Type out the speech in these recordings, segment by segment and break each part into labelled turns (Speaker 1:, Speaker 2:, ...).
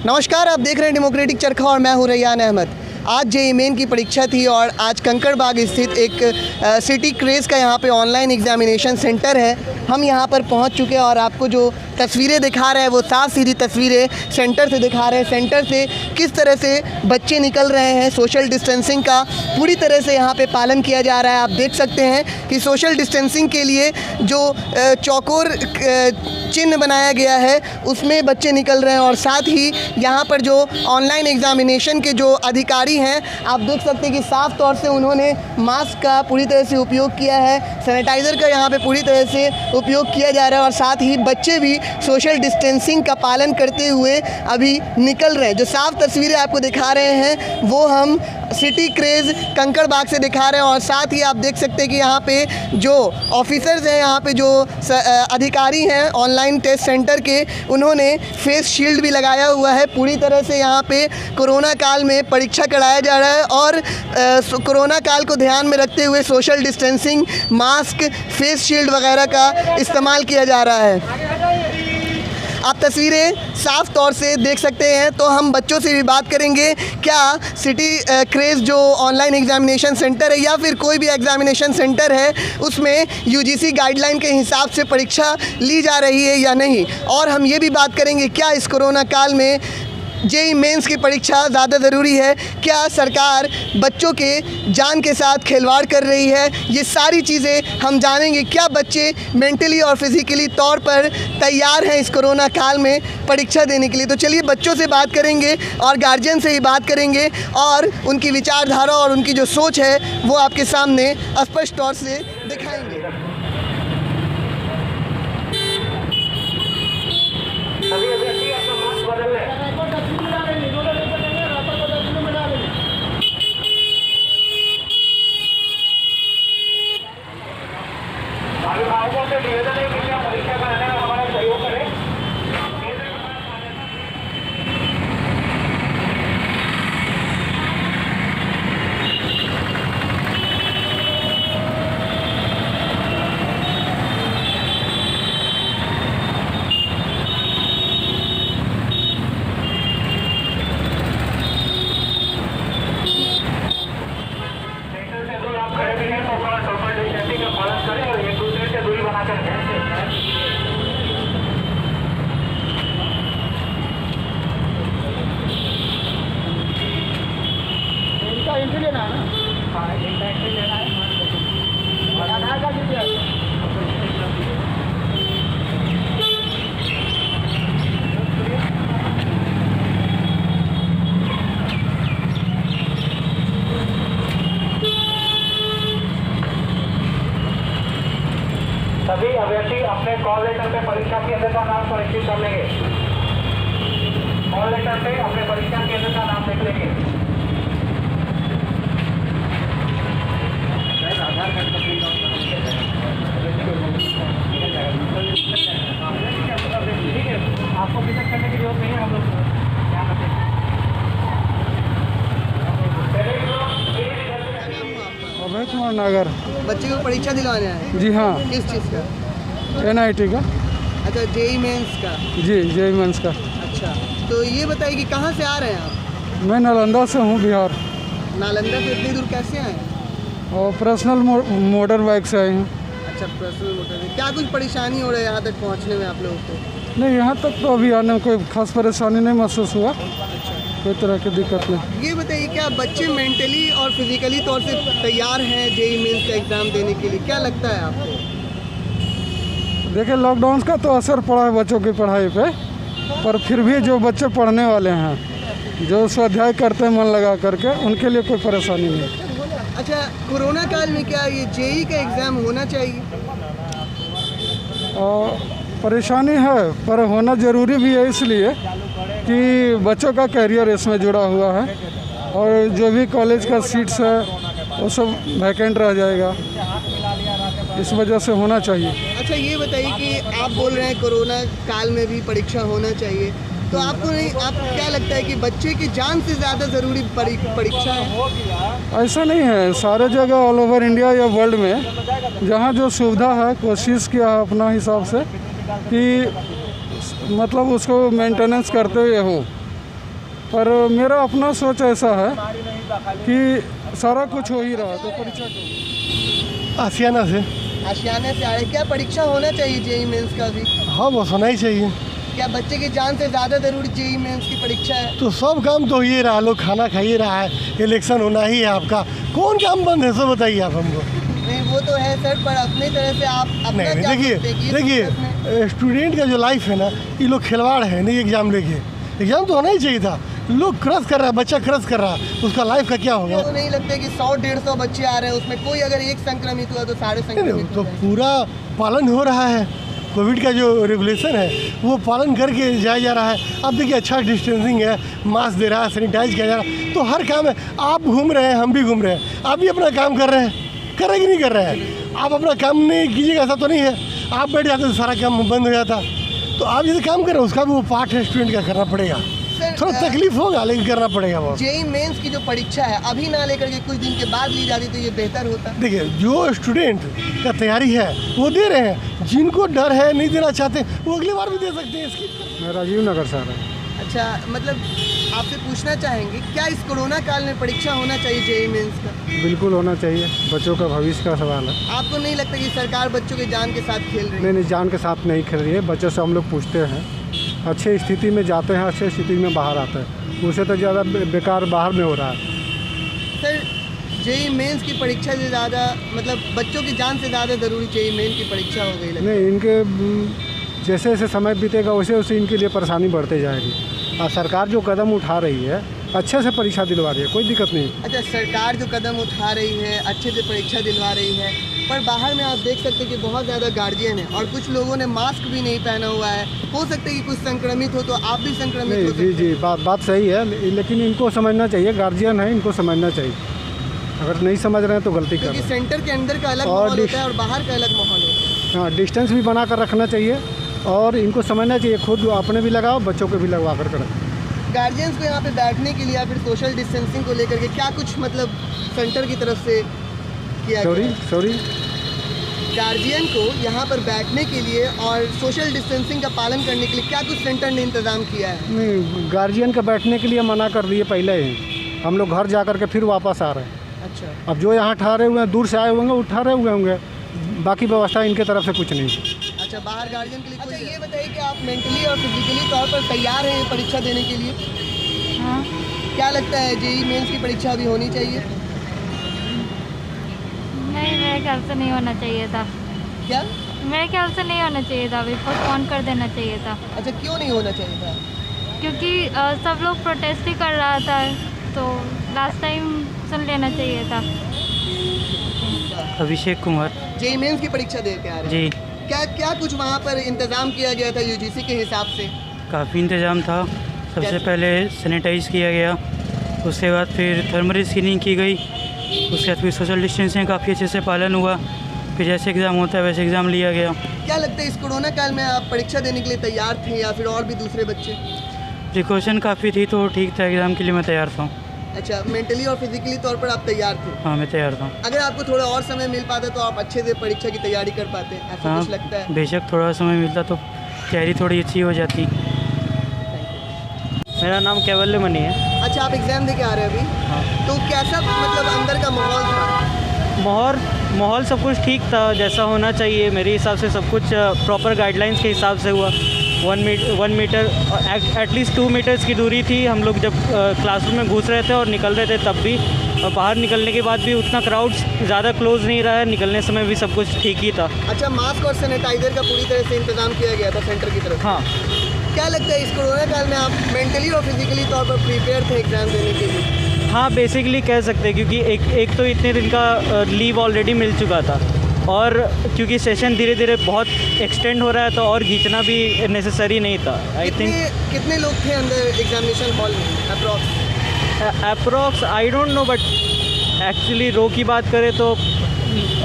Speaker 1: नमस्कार, आप देख रहे हैं डेमोक्रेटिक चरखा और मैं हूं रैयान अहमद। आज जेईई मेन की परीक्षा थी और आज कंकड़बाग स्थित एक सिटी क्रेज़ का यहाँ पे ऑनलाइन एग्जामिनेशन सेंटर है। हम यहाँ पर पहुँच चुके हैं और आपको जो तस्वीरें दिखा रहे हैं वो साफ सीधी तस्वीरें सेंटर से दिखा रहे हैं। सेंटर से किस तरह से बच्चे निकल रहे हैं, सोशल डिस्टेंसिंग का पूरी तरह से यहाँ पे पालन किया जा रहा है। आप देख सकते हैं कि सोशल डिस्टेंसिंग के लिए जो चौकोर चिन्ह बनाया गया है उसमें बच्चे निकल रहे हैं और साथ ही यहाँ पर जो ऑनलाइन एग्जामिनेशन के जो अधिकारी हैं आप देख सकते हैं कि साफ़ तौर से उन्होंने मास्क का पूरी तरह से उपयोग किया है, सैनिटाइज़र का यहाँ पे पूरी तरह से उपयोग किया जा रहा है और साथ ही बच्चे भी सोशल डिस्टेंसिंग का पालन करते हुए अभी निकल रहे हैं। जो साफ तस्वीरें आपको दिखा रहे हैं वो हम सिटी क्रेज़ कंकड़बाग से दिखा रहे हैं और साथ ही आप देख सकते हैं कि यहाँ पे जो ऑफिसर्स हैं, यहाँ पे जो अधिकारी हैं ऑनलाइन टेस्ट सेंटर के, उन्होंने फेस शील्ड भी लगाया हुआ है। पूरी तरह से यहाँ पे कोरोना काल में परीक्षा कराया जा रहा है और कोरोना काल को ध्यान में रखते हुए social distancing, mask, face shield वगैरह का इस्तेमाल किया जा रहा है। आप तस्वीरें साफ तौर से देख सकते हैं। तो हम बच्चों से भी बात करेंगे, क्या सिटी क्रेज़ जो ऑनलाइन एग्जामिनेशन सेंटर है या फिर कोई भी एग्जामिनेशन सेंटर है उसमें यूजीसी गाइडलाइन के हिसाब से परीक्षा ली जा रही है या नहीं। और हम ये भी बात करेंगे, क्या इस कोरोना काल में जेईई मेंस की परीक्षा ज़्यादा ज़रूरी है, क्या सरकार बच्चों के जान के साथ खिलवाड़ कर रही है। ये सारी चीज़ें हम जानेंगे, क्या बच्चे मेंटली और फिज़िकली तौर पर तैयार हैं इस कोरोना काल में परीक्षा देने के लिए। तो चलिए बच्चों से बात करेंगे और गार्जियन से ही बात करेंगे और उनकी विचारधारा और उनकी जो सोच है वो आपके सामने स्पष्ट तौर से दिखाएंगे। एंट्री लेना है ना? हाँ, इनका एंट्री लेना है और आधार कार्ड दीजिए। सभी अभ्यर्थी अपने कॉल लेटर पे परीक्षा केंद्र का नाम सुनिश्चित कर लेंगे। कॉल लेटर पे अपने परीक्षा केंद्र का नाम लिख लेंगे। आपको विजिट करने की जरूरत नहीं है, हम लोग ध्यान रखेंगे।
Speaker 2: अभय कुमार नागर।
Speaker 1: बच्चे को परीक्षा दिलवाने आए?
Speaker 2: जी हाँ।
Speaker 1: किस चीज़ का?
Speaker 2: NIT का।
Speaker 1: अच्छा, जेईई मेंस का?
Speaker 2: जी, जेईई मेंस का।
Speaker 1: अच्छा, तो ये बताइए कि कहाँ से आ रहे हैं आप?
Speaker 2: मैं नालंदा से हूँ, बिहार।
Speaker 1: नालंदा से इतनी दूर कैसे आए?
Speaker 2: और पर्सनल मोटर बाइक से आए हैं।
Speaker 1: अच्छा, पर्सनल मोटर से। क्या कुछ परेशानी हो रहा है यहाँ तक पहुँचने में आप लोगों को?
Speaker 2: नहीं, यहाँ तक तो अभी आने में कोई खास परेशानी नहीं महसूस हुआ। कोई तरह की दिक्कत नहीं।
Speaker 1: ये बताइए, क्या बच्चे मेंटली और फिजिकली तौर से तैयार हैं जेईई मेंस का एग्ज़ाम देने के लिए? क्या लगता है आपको?
Speaker 2: देखिए, लॉकडाउन का तो असर पड़ा है बच्चों की पढ़ाई पे, पर फिर भी जो बच्चे पढ़ने वाले हैं, जो स्वाध्याय करते हैं मन लगा करके, उनके लिए कोई परेशानी नहीं।
Speaker 1: अच्छा, कोरोना काल में क्या ये जेईई का एग्ज़ाम होना चाहिए?
Speaker 2: परेशानी है, पर होना ज़रूरी भी है, इसलिए कि बच्चों का करियर इसमें जुड़ा हुआ है और जो भी कॉलेज का सीट्स है वो सब वैकेंट रह जाएगा, इस वजह से होना चाहिए।
Speaker 1: अच्छा, ये बताइए कि आप बोल रहे हैं कोरोना काल में भी परीक्षा होना चाहिए, तो आपको नहीं, आपको क्या लगता है कि बच्चे की जान से ज़्यादा ज़रूरी परीक्षा है?
Speaker 2: ऐसा नहीं है, सारे जगह ऑल ओवर इंडिया या वर्ल्ड में जहाँ जो सुविधा है कोशिश किया है अपना हिसाब से कि मतलब उसको मेंटेनेंस करते हुए हो पर मेरा अपना सोच ऐसा है कि सारा कुछ हो ही रहा तो परीक्षा क्यों?
Speaker 3: आसियाना से।
Speaker 1: आशियाने से आ रहे, क्या परीक्षा होना चाहिए जेई मेंस का भी?
Speaker 3: हाँ बस होना ही चाहिए।
Speaker 1: क्या बच्चे की जान से ज़्यादा जरूरी जेई मेंस की परीक्षा है?
Speaker 3: तो सब काम तो हो ही रहा, लोग खाना खा ही रहा है, इलेक्शन होना ही है आपका, कौन काम बंद है सो बताइए आप हमको।
Speaker 1: नहीं वो तो है सर, पर अपनी तरह से आप अपना
Speaker 3: नहीं
Speaker 1: क्या सोचते हैं कि इस
Speaker 3: देखिए
Speaker 1: सूरत में-
Speaker 3: स्टूडेंट का जो लाइफ है ना, ये लोग खिलवाड़ है नहीं एग्जाम लेके। एग्जाम तो होना ही चाहिए था, लोग क्रश कर रहा है, बच्चा क्रश कर रहा है, उसका लाइफ का क्या होगा?
Speaker 1: तो नहीं लगता कि 100-150 बच्चे आ रहे हैं, उसमें कोई अगर एक संक्रमित हुआ तो सारे
Speaker 3: नहीं,
Speaker 1: संक्रमित
Speaker 3: तो
Speaker 1: हो जाएंगे।
Speaker 3: पूरा पालन हो रहा है, कोविड का जो रेगुलेशन है वो पालन करके जाया जा रहा है। अब देखिए अच्छा डिस्टेंसिंग है, मास्क दे रहा है, सैनिटाइज किया जा रहा है, तो हर काम है। आप घूम रहे हैं, हम भी घूम रहे हैं, आप भी अपना काम कर रहे हैं, कर रहे कि नहीं कर रहे हैं? आप अपना काम नहीं कीजिएगा ऐसा तो नहीं है, आप बैठ जाते तो सारा काम बंद हो जाता। तो आप जैसे काम कर रहे हैं उसका भी वो पार्ट है, स्टूडेंट का करना पड़ेगा।
Speaker 1: सर,
Speaker 3: थोड़ा तकलीफ होगा लेकिन करना पड़ेगा वो।
Speaker 1: जेई मेंस की जो परीक्षा है अभी ना लेकर के कुछ दिन के बाद ली जाती तो ये बेहतर होता।
Speaker 3: देखिए जो स्टूडेंट का तैयारी है वो दे रहे हैं, जिनको डर है नहीं देना चाहते वो अगली बार भी दे सकते हैं इसकी।
Speaker 2: मैं राजीव नगर से आ रहा हूँ।
Speaker 1: अच्छा, मतलब आपसे पूछना चाहेंगे क्या इस कोरोना काल में परीक्षा होना चाहिए जेई मेंस का?
Speaker 2: बिल्कुल होना चाहिए, बच्चों का भविष्य का सवाल है।
Speaker 1: आपको नहीं लगता कि सरकार बच्चों की जान के साथ खेल रही है?
Speaker 2: नहीं नहीं, जान के साथ नहीं खेल रही है, बच्चों से हम लोग पूछते हैं, अच्छे स्थिति में जाते हैं, अच्छे स्थिति में बाहर आते हैं, उससे तो ज़्यादा बेकार बाहर में हो रहा है।
Speaker 1: सर जेई मेंस की परीक्षा से ज़्यादा मतलब बच्चों की जान से ज़्यादा ज़रूरी जेई मेंस की परीक्षा हो गई लगता है।
Speaker 2: नहीं, इनके जैसे जैसे समय बीतेगा वैसे वैसे इनके लिए परेशानी बढ़ते जाएगी। और सरकार जो कदम उठा रही है, अच्छे से परीक्षा दिलवा रही है, कोई दिक्कत नहीं।
Speaker 1: अच्छा, सरकार जो कदम उठा रही है, अच्छे से परीक्षा दिलवा रही है, पर बाहर में आप देख सकते हैं कि बहुत ज़्यादा गार्जियन है और कुछ लोगों ने मास्क भी नहीं पहना हुआ है। हो सकता है कि कुछ संक्रमित हो तो आप भी संक्रमित
Speaker 2: नहीं
Speaker 1: हो
Speaker 2: जी
Speaker 1: सकते
Speaker 2: जी, बात सही है, लेकिन इनको समझना चाहिए, गार्जियन है इनको समझना चाहिए। अगर नहीं समझ रहे हैं तो गलती कर
Speaker 1: क्योंकि
Speaker 2: रहे हैं।
Speaker 1: सेंटर के अंदर का अलग
Speaker 2: और
Speaker 1: माहौल होता है और बाहर का अलग माहौल होता है।
Speaker 2: हाँ, डिस्टेंस भी बना कर रखना चाहिए और इनको समझना चाहिए, खुद अपने भी लगाओ, बच्चों को भी लगवा कर करें।
Speaker 1: गार्जियंस को यहाँ पे बैठने के लिए या फिर सोशल डिस्टेंसिंग को लेकर के क्या कुछ मतलब सेंटर की तरफ से किया गया है?
Speaker 2: सॉरी
Speaker 1: गार्जियन को यहाँ पर बैठने के लिए और सोशल डिस्टेंसिंग का पालन करने के लिए क्या कुछ सेंटर ने इंतज़ाम किया है?
Speaker 2: नहीं, गार्जियन के बैठने के लिए मना कर दिए पहले ही, हम लोग घर जा कर के फिर वापस आ रहे हैं।
Speaker 1: अच्छा,
Speaker 2: अब जो यहाँ ठहरे हुए हैं, दूर से आए हुए होंगे, वो ठहरे हुए होंगे, बाकी व्यवस्था इनके तरफ से कुछ नहीं।
Speaker 1: अच्छा, बाहर गार्जियन के लिए अच्छा ये बताइए कि आप मेंटली और फिजिकली तौर पर तैयार हैं परीक्षा देने के लिए?
Speaker 4: हाँ,
Speaker 1: क्या लगता है जेई मेंस की परीक्षा अभी होनी चाहिए?
Speaker 4: नहीं मेरे ख्याल से नहीं होना चाहिए था।
Speaker 1: क्या?
Speaker 4: मेरे ख्याल से नहीं होना चाहिए था, अभी पोस्टपोन कर देना चाहिए था,
Speaker 1: अच्छा, क्यों नहीं होना चाहिए था?
Speaker 4: क्योंकि सब लोग प्रोटेस्ट ही कर रहा था, तो लास्ट टाइम सुन लेना चाहिए था।
Speaker 5: अभिषेक कुमार
Speaker 1: जेई मेंस की परीक्षा दे के आ रहे हैं?
Speaker 5: जी।
Speaker 1: क्या क्या कुछ वहाँ पर इंतज़ाम किया गया था यूजीसी के हिसाब से?
Speaker 5: काफ़ी इंतज़ाम था। सबसे पहले सैनिटाइज किया गया, उसके बाद फिर थर्मल स्क्रीनिंग की गई, उसके बाद फिर सोशल डिस्टेंसिंग काफ़ी अच्छे से पालन हुआ, फिर जैसे एग्ज़ाम होता है वैसे एग्ज़ाम लिया गया।
Speaker 1: क्या लगता है इस कोरोना काल में आप परीक्षा देने के लिए तैयार थे या फिर और भी दूसरे बच्चे?
Speaker 5: प्रिकॉशन काफ़ी थी तो ठीक था, एग्ज़ाम के लिए मैं तैयार था।
Speaker 1: अच्छा, मेंटली और फिजिकली तौर पर आप तैयार थे?
Speaker 5: हाँ मैं तैयार था।
Speaker 1: अगर आपको थोड़ा और समय मिल पाता तो आप अच्छे से परीक्षा की तैयारी कर पाते, ऐसा
Speaker 5: हाँ
Speaker 1: कुछ लगता है?
Speaker 5: बेशक थोड़ा समय मिलता तो तैयारी थोड़ी अच्छी हो जाती। मेरा नाम कैवल्य मनी है।
Speaker 1: अच्छा, आप एग्ज़ाम दे के आ रहे हैं अभी?
Speaker 5: हाँ।
Speaker 1: तो कैसा मतलब अंदर का माहौल था?
Speaker 5: माहौल सब कुछ ठीक था, जैसा होना चाहिए मेरे हिसाब से। सब कुछ प्रॉपर गाइडलाइंस के हिसाब से हुआ। 1 मीटर एटलीस्ट 2 मीटर्स की दूरी थी। हम लोग जब क्लासरूम में घुस रहे थे और निकल रहे थे तब भी, और बाहर निकलने के बाद भी उतना क्राउड ज़्यादा क्लोज नहीं रहा है, निकलने समय भी सब कुछ ठीक ही था।
Speaker 1: अच्छा, मास्क और सैनिटाइजर का पूरी तरह से इंतजाम किया गया था सेंटर की तरफ?
Speaker 5: हाँ,
Speaker 1: क्या लगता है इस कोरोना काल में आप मेंटली और फिजिकली तौर पर प्रिपेयर थे एग्ज़ाम देने के लिए?
Speaker 5: हाँ बेसिकली कह सकते हैं, क्योंकि एक तो इतने दिन का लीव ऑलरेडी मिल चुका था, और क्योंकि सेशन धीरे धीरे बहुत एक्सटेंड हो रहा है तो और खींचना भी नेसेसरी नहीं था। आई थिंक
Speaker 1: कितने लोग थे अंदर एग्जामिनेशन हॉल में
Speaker 5: approx I don't know, but actually row की बात करें तो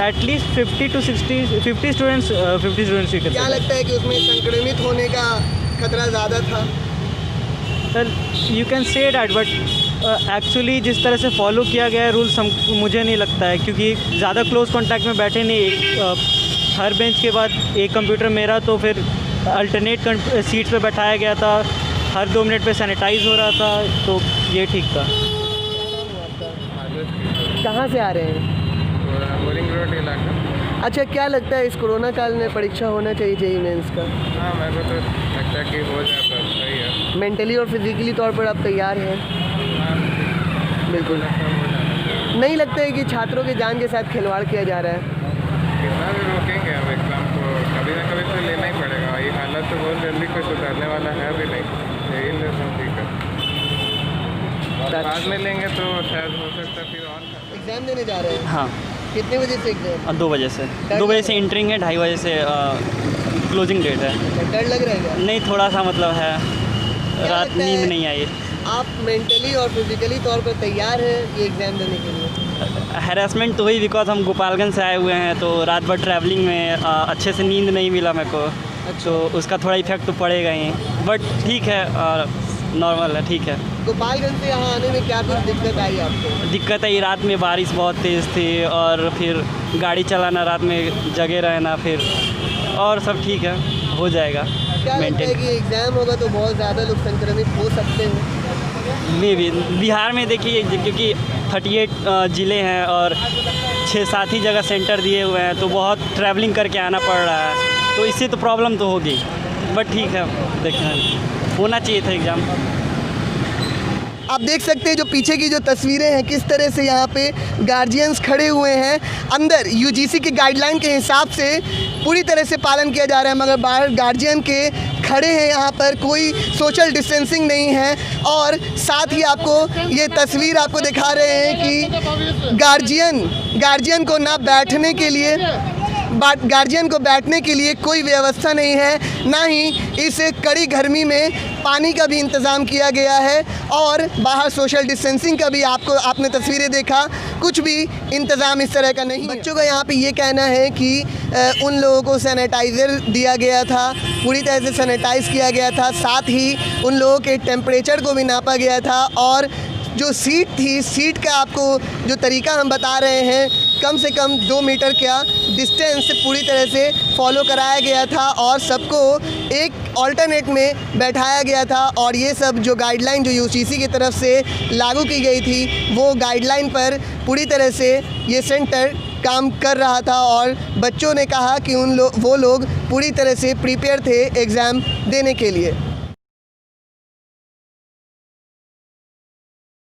Speaker 5: एटलीस्ट 50 to 60 50 स्टूडेंट्स ही कर
Speaker 1: क्या
Speaker 5: सकते।
Speaker 1: लगता है कि उसमें संक्रमित होने का खतरा ज़्यादा था?
Speaker 5: Sir you can say that, but actually जिस तरह से फॉलो किया गया है रूल्स, मुझे नहीं लगता है, क्योंकि ज़्यादा क्लोज कांटेक्ट में बैठे नहीं। हर बेंच के बाद एक कंप्यूटर मेरा, तो फिर अल्टरनेट सीट्स पे बैठाया गया था। हर 2 मिनट पे सैनिटाइज हो रहा था, तो ये ठीक था।
Speaker 1: कहाँ से आ रहे हैं?
Speaker 6: बोरिंग रोड इलाका।
Speaker 1: अच्छा, क्या लगता है इस कोरोना काल में परीक्षा होना चाहिए जेईई मेंस का?
Speaker 6: हाँ, मेरे को तो लगता है कि हो जाता सही है।
Speaker 1: मेंटली और फिजिकली तौर पर आप तैयार हैं? बिल्कुल। नहीं लगता है कि छात्रों की जान के साथ खिलवाड़ किया जा रहा है?
Speaker 6: कितना भी रोकेंगे अब एग्ज़ाम को, कभी ना कभी तो लेना ही पड़ेगा। ये हालत तो बहुत जल्दी कोई सुधारने वाला है भी नहीं, यही सब ठीक है। बाद में लेंगे तो शायद हो सकता है फिर और।
Speaker 1: एग्ज़ाम देने जा रहे हैं?
Speaker 5: हाँ,
Speaker 1: कितने बजे से एग्ज़ाम?
Speaker 5: 2 बजे से। 2 बजे से इंटरिंग है, 2:30 बजे से क्लोजिंग डेट है।
Speaker 1: डर लग रहा है क्या?
Speaker 5: नहीं, थोड़ा सा मतलब है, रात
Speaker 1: लगता
Speaker 5: नींद
Speaker 1: है?
Speaker 5: नहीं आई।
Speaker 1: आप मेंटली और फिजिकली तौर पर तैयार हैं ये एग्ज़ाम देने के लिए?
Speaker 5: हैरेसमेंट तो हुई बिकॉज हम गोपालगंज से आए हुए हैं, तो रात भर ट्रैवलिंग में अच्छे से नींद नहीं मिला मेरे को, तो उसका थोड़ा इफेक्ट तो पड़ेगा ही, बट ठीक है, नॉर्मल है, ठीक है।
Speaker 1: गोपालगंज से यहाँ आने में क्या कुछ दिक्कत आई आपको?
Speaker 5: दिक्कत है, रात में बारिश बहुत तेज़ थी और फिर गाड़ी चलाना, रात में जगे रहना, फिर और सब ठीक है, हो जाएगा
Speaker 1: क्या लगता है
Speaker 5: मेंटेन।
Speaker 1: कि एग्ज़ाम होगा तो बहुत ज़्यादा लोग संक्रमित हो सकते हैं?
Speaker 5: मे भी बिहार में देखिए, क्योंकि 38 ज़िले हैं और 6-7 ही जगह सेंटर दिए हुए हैं, तो बहुत ट्रैवलिंग करके आना पड़ रहा है, तो इससे तो प्रॉब्लम तो होगी, बट ठीक है, देखना होना चाहिए था एग्ज़ाम।
Speaker 1: आप देख सकते हैं जो पीछे की जो तस्वीरें हैं, किस तरह से यहाँ पे गार्जियंस खड़े हुए हैं। अंदर यूजीसी की गाइडलाइन के हिसाब से पूरी तरह से पालन किया जा रहा है, मगर बाहर गार्जियन के खड़े हैं, यहाँ पर कोई सोशल डिस्टेंसिंग नहीं है। और साथ ही आपको ये तस्वीर आपको दिखा रहे हैं कि गार्जियन को ना बैठने के लिए गार्जियन को बैठने के लिए कोई व्यवस्था नहीं है, ना ही इस कड़ी गर्मी में पानी का भी इंतज़ाम किया गया है, और बाहर सोशल डिस्टेंसिंग का भी आपने तस्वीरें देखा, कुछ भी इंतज़ाम इस तरह का नहीं। बच्चों का यहाँ पे ये कहना है कि उन लोगों को सैनिटाइज़र दिया गया था, पूरी तरह से सैनिटाइज़ किया गया था, साथ ही उन लोगों के टेम्परेचर को भी नापा गया था, और जो सीट थी, सीट का आपको जो तरीका हम बता रहे हैं, कम से कम 2 मीटर का डिस्टेंस पूरी तरह से फॉलो कराया गया था, और सबको एक ऑल्टरनेट में बैठाया गया था। और ये सब जो गाइडलाइन जो यूजीसी की तरफ से लागू की गई थी, वो गाइडलाइन पर पूरी तरह से ये सेंटर काम कर रहा था, और बच्चों ने कहा कि वो लोग पूरी तरह से प्रिपेयर थे एग्ज़ाम देने के लिए।